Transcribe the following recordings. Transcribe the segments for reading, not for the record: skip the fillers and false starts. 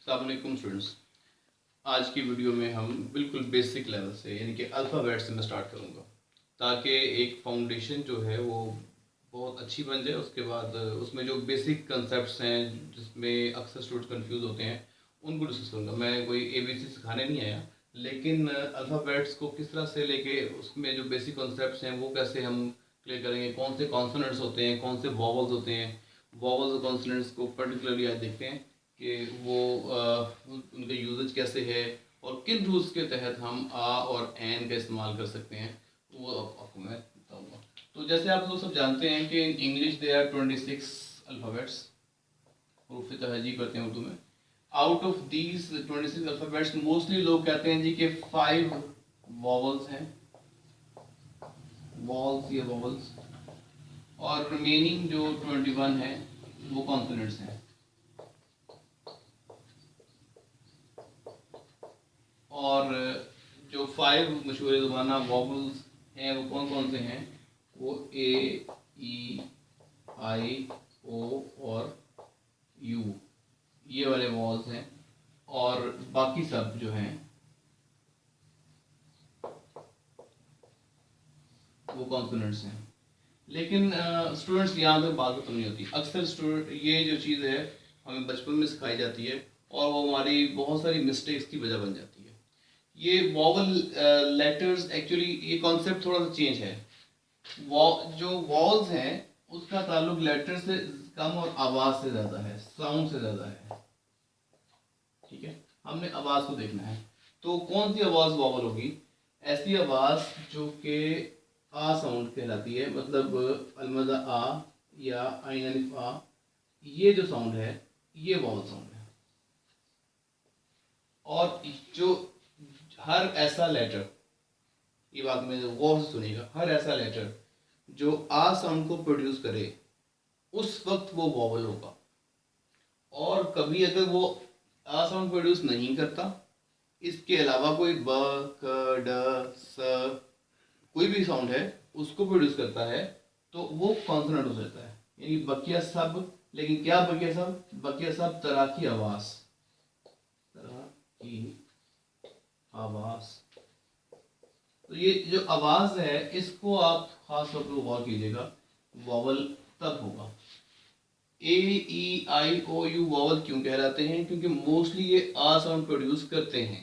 अस्सलाम वालेकुम स्टूडेंट्स। आज की वीडियो में हम बिल्कुल बेसिक लेवल से यानी कि अल्फ़ाबेट से मैं स्टार्ट करूँगा ताकि एक फाउंडेशन जो है वो बहुत अच्छी बन जाए। उसके बाद उसमें जो बेसिक कंसेप्ट्स हैं जिसमें अक्सर स्टूडेंट्स कंफ्यूज होते हैं उनको डिस्कस करूँगा। मैं कोई ABC सिखाने नहीं आया, लेकिन अल्फ़ाबेट्स को किस तरह से लेके उसमें जो बेसिक कंसेप्ट्स हैं वो कैसे हम क्लियर करेंगे, कौन से कॉन्सोनेंट्स होते हैं, कौन से वॉवल्स होते हैं। वॉवल्स और कॉन्सोनेंट्स को पर्टिकुलरली आज देखते हैं कि वो उनका यूजेज कैसे है और किन रूल्स के तहत हम आ और एन का इस्तेमाल कर सकते हैं, वो आपको मैं बताऊँगा। तो जैसे आप लोग सब जानते हैं कि in English they are 26 alphabets, हरूफ तहजी करते हैं उर्दू में। Out of these 26 alphabets mostly लोग कहते हैं जी कि 5 वॉवल्स हैं, वॉल्स या वॉवल्स, और रिमेनिंग जो 21 है वो कॉन्सोनेंट्स हैं। और जो 5 मशहूर ज़बाना वॉवल्स हैं वो कौन कौन से हैं? वो ए, ई, आई, ओ और यू, ये वाले वॉवल्स हैं। और बाकी सब जो हैं वो कॉन्सोनेंट्स हैं। लेकिन स्टूडेंट्स यहाँ पे बात खत्म नहीं होती। अक्सर स्टूडेंट ये जो चीज़ है हमें बचपन में सिखाई जाती है और वो हमारी बहुत सारी मिस्टेक्स की वजह बन जाती है। ये वॉवल लेटर्स एक्चुअली ये कॉन्सेप्ट थोड़ा सा चेंज है। जो वॉल्स हैं उसका ताल्लुक लेटर से कम और आवाज़ से ज़्यादा है, साउंड से ज़्यादा है। ठीक है, हमने आवाज़ को देखना है। तो कौन सी आवाज़ वॉवल होगी? ऐसी आवाज़ जो कि आ साउंड कहलाती है, मतलब अलमदा आ या आइन अलिफ आ, ये जो साउंड है ये वॉवल साउंड है। और जो हर ऐसा लेटर, ये बात में गौर से सुनिएगा, हर ऐसा लेटर जो आ साउंड को प्रोड्यूस करे उस वक्त वो वॉवल होगा। और कभी अगर वो आ साउंड प्रोड्यूस नहीं करता, इसके अलावा कोई ब, क, ड, स कोई भी साउंड है उसको प्रोड्यूस करता है, तो वो कॉन्सोनेंट हो जाता है, यानी बकिया सब। लेकिन क्या बकिया सब? बकिया सब तरह की आवाज, तरह की आवाज। तो ये जो आवाज है इसको आप खास तौर पर गौर कीजिएगा, वॉवल तब होगा। ए, ई, आई, ओ, यू वॉवल क्यों कहलाते हैं? क्योंकि मोस्टली ये आ साउंड प्रोड्यूस करते हैं।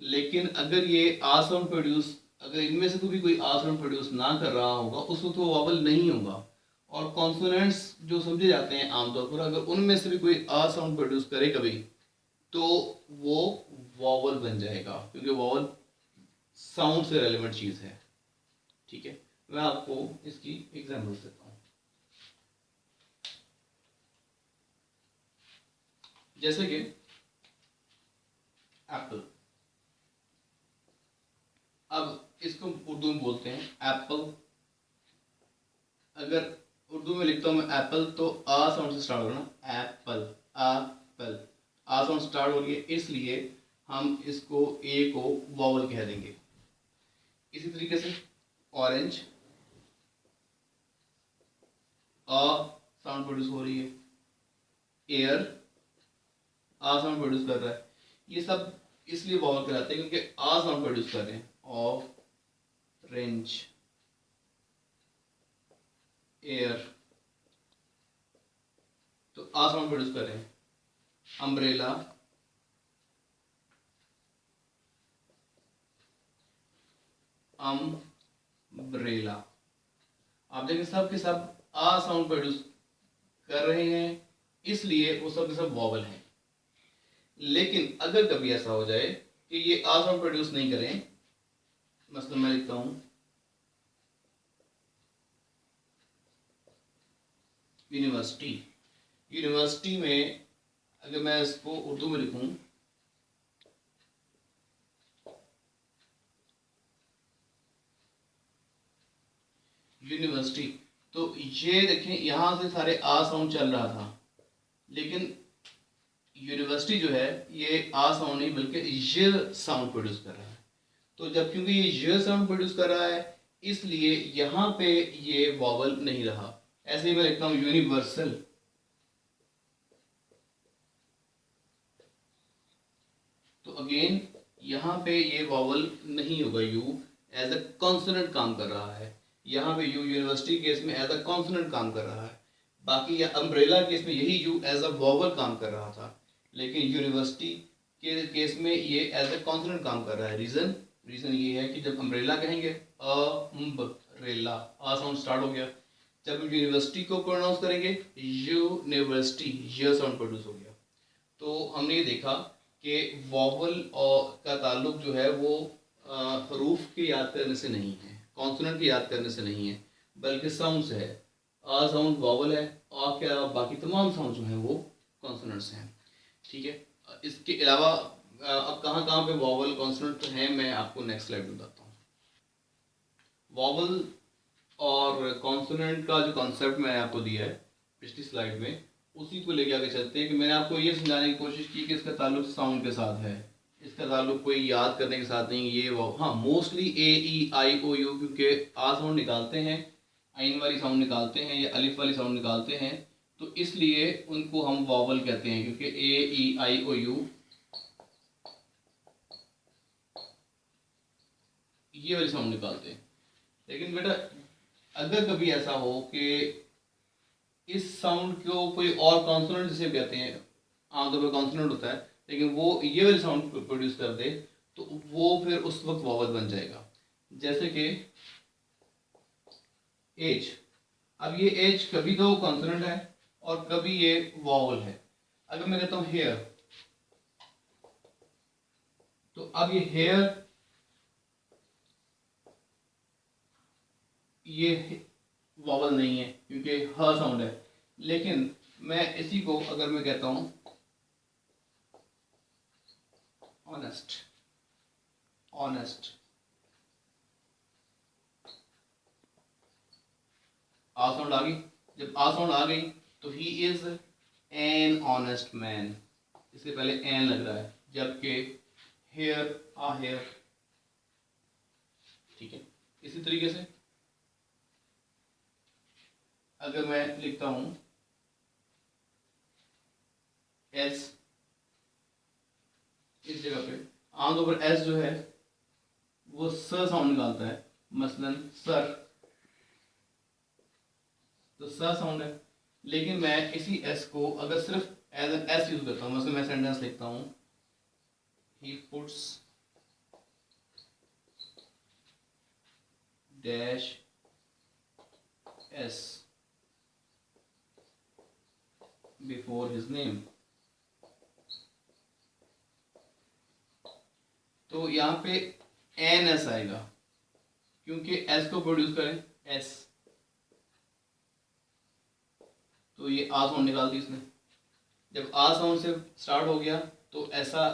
लेकिन अगर ये आ साउंड प्रोड्यूस, अगर इनमें से कोई आ साउंड प्रोड्यूस ना कर रहा होगा उस वक्त वो वॉवल नहीं होगा। और कॉन्सोनेंट्स जो समझे जाते हैं आमतौर पर, अगर उनमें से भी कोई आ साउंड प्रोड्यूस करे कभी, तो वो वॉवल बन जाएगा, क्योंकि वॉवल साउंड से रेलेवेंट चीज़ है। ठीक है, मैं आपको इसकी एग्जाम्पल देता हूँ। जैसे कि एप्पल, अब इसको उर्दू में बोलते हैं एप्पल। अगर उर्दू में लिखता हूँ मैं एप्पल, तो आ साउंड से स्टार्ट होना, एप्पल, एप्पल, आ साउंड स्टार्ट हो रही है, इसलिए हम इसको ए को वॉवल कह देंगे। इसी तरीके से ऑरेंज, आ साउंड प्रोड्यूस हो रही है, एयर आ साउंड प्रोड्यूस कर रहा है, ये सब इसलिए वॉवल कहलाते हैं क्योंकि आ साउंड प्रोड्यूस कर रहे हैं। ऑरेंज, एयर, तो आ साउंड प्रोड्यूस कर रहे हैं। अम्ब्रेला, अम्ब्रेला, आप देखें सब के सब आ साउंड प्रोड्यूस कर रहे हैं, इसलिए वो सब के सब वॉवल हैं। लेकिन अगर कभी ऐसा हो जाए कि ये आ साउंड प्रोड्यूस नहीं करें, मतलब मैं लिखता हूं यूनिवर्सिटी, यूनिवर्सिटी में अगर मैं इसको उर्दू में लिखूं यूनिवर्सिटी, तो ये देखें यहां से सारे आ साउंड चल रहा था, लेकिन यूनिवर्सिटी जो है ये आ साउंड नहीं बल्कि य साउंड प्रोड्यूस कर रहा है। तो जब क्योंकि ये य साउंड प्रोड्यूस कर रहा है, इसलिए यहां पे ये वॉवल नहीं रहा। ऐसे ही मैं लिखता हूं यूनिवर्सल, अगेन यहाँ पे ये वॉवल नहीं होगा, यू एज अ कॉन्सोनेंट काम कर रहा है। यहाँ पे यू यूनिवर्सिटी केस में एज अ कॉन्सोनेंट काम कर रहा है, बाकी अम्ब्रेला केस में यही यू एज अ वॉवल काम कर रहा था, लेकिन यूनिवर्सिटी के केस में ये एज अ कॉन्सोनेंट काम कर रहा है। रीज़न ये है कि जब अम्ब्रेला कहेंगे अम्ब्रेला, आ साउंड स्टार्ट हो गया। जब हम यूनिवर्सिटी को प्रोनाउंस करेंगे यूनिवर्सिटी, ये साउंड प्रोड्यूस हो गया। तो हमने ये देखा कि वॉवल और का ताल्लुक जो है वो हरूफ के याद करने से नहीं है, कॉन्सोनेंट की याद करने से नहीं है, बल्कि साउंड से है। आ साउंड वॉवल है, आ के अलावा बाकी तमाम साउंड जो हैं वो कॉन्सोनेंट्स हैं। ठीक है, इसके अलावा अब कहाँ कहाँ पे वॉवल कॉन्सोनेंट हैं मैं आपको नेक्स्ट स्लाइड में बताता हूँ। वॉवल और कॉन्सोनेंट का जो कॉन्सेप्ट मैंने आपको दिया है पिछली स्लाइड में, उसी को लेके आगे चलते हैं कि मैंने आपको ये समझाने की कोशिश की कि इसका ताल्लुक साउंड के साथ है, इसका ताल्लुक कोई याद करने के साथ नहीं। ये वो हाँ mostly A E I O you, क्योंकि आ साउंड निकालते हैं, आइन वाली साउंड निकालते हैं या अलिफ वाली साउंड निकालते हैं, तो इसलिए उनको हम वॉवल कहते हैं, क्योंकि ए ई आई ओ यू ये वाली साउंड निकालते हैं। लेकिन बेटा अगर कभी ऐसा हो कि इस साउंड को कोई और कॉन्सोनेंट जिसे कहते हैं, आमतौर पर कॉन्सोनेंट होता है, लेकिन वो ये वाली साउंड प्रोड्यूस कर दे, तो वो फिर उस वक्त वॉवल बन जाएगा। जैसे कि एज, अब ये एज कभी तो कॉन्सोनेंट है और कभी ये वॉवल है। अगर मैं कहता हूँ हेयर, तो अब ये हेयर ये वॉवल नहीं है क्योंकि ह साउंड है। लेकिन मैं इसी को अगर मैं कहता हूँ ऑनेस्ट, ऑनेस्ट, आ साउंड आ गई। जब आ साउंड आ गई तो he is an honest man, इससे पहले एन लग रहा है, जबकि हेयर आ हेयर। ठीक है, इसी तरीके से अगर मैं लिखता हूं एस, इस जगह पे आमतौर पर एस जो है वो स साउंड निकालता है, मसलन सर, तो स साउंड है। लेकिन मैं इसी एस को अगर सिर्फ एज एन एस यूज करता हूँ, मतलब मैं सेंटेंस लिखता हूँ he puts dash S before his name, तो यहाँ पे एन एस आएगा क्योंकि एस को प्रोड्यूस करें एस, तो ये आ साउंड निकाल दी इसने। जब आ साउंड से स्टार्ट हो गया तो ऐसा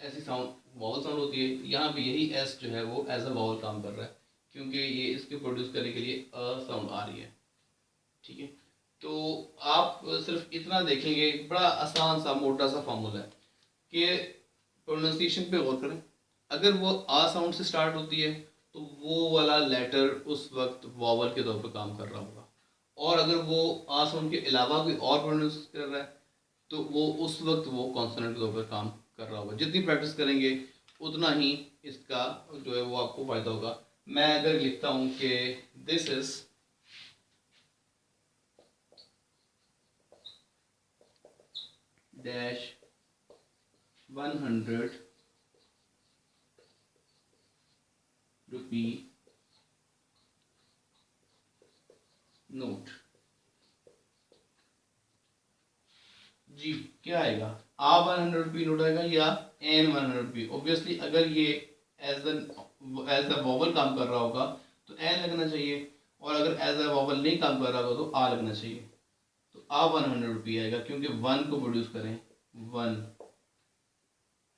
ऐसी साउंड वॉवल साउंड होती है। यहाँ पे यही एस जो है वो एज अ वॉवल काम कर रहा है क्योंकि ये इसके प्रोड्यूस करने के लिए अ साउंड आ रही है। ठीक है, तो आप सिर्फ इतना देखेंगे, बड़ा आसान सा मोटा सा फॉर्मूला है कि प्रोनाउंसिएशन पे गौर करें। अगर वो आ साउंड से स्टार्ट होती है तो वो वाला लेटर उस वक्त वॉवल के तौर पर काम कर रहा होगा, और अगर वो आ साउंड के अलावा कोई और प्रोनाउंस कर रहा है तो वो उस वक्त वो कॉन्सोनेंट के तौर पर काम कर रहा होगा। जितनी प्रैक्टिस करेंगे उतना ही इसका जो है वो आपको फ़ायदा होगा। मैं अगर लिखता हूँ कि this is dash 100 rupee note, जी क्या आएगा, आ 100 रुपी नोट आएगा या एन 100 रुपी। ऑब्वियसली अगर ये एज अ वॉवल काम कर रहा होगा तो एन लगना चाहिए, और अगर एज अ वॉवल नहीं काम कर रहा होगा तो आ लगना चाहिए। तो आ 100 रुपी आएगा क्योंकि वन को प्रोड्यूस करें, वन,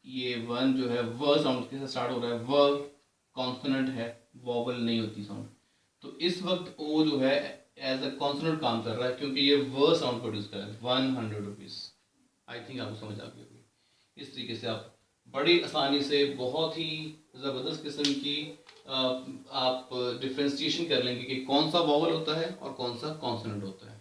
ये वन जो है व साउंड के साथ स्टार्ट हो रहा है, व कॉन्सोनेंट है, वॉवल नहीं होती साउंड। तो इस वक्त ओ जो है एज अ कॉन्सोनेंट काम कर रहा है क्योंकि ये व साउंड प्रोड्यूस कर रहा है 100 रुपीज़। आई थिंक आपको समझ आ गई होगी। इस तरीके से आप बड़ी आसानी से बहुत ही ज़बरदस्त किस्म की आप डिफ्रेंशिएशन कर लेंगे कि कौन सा वॉवल होता है और कौन सा कॉन्सोनेंट होता है।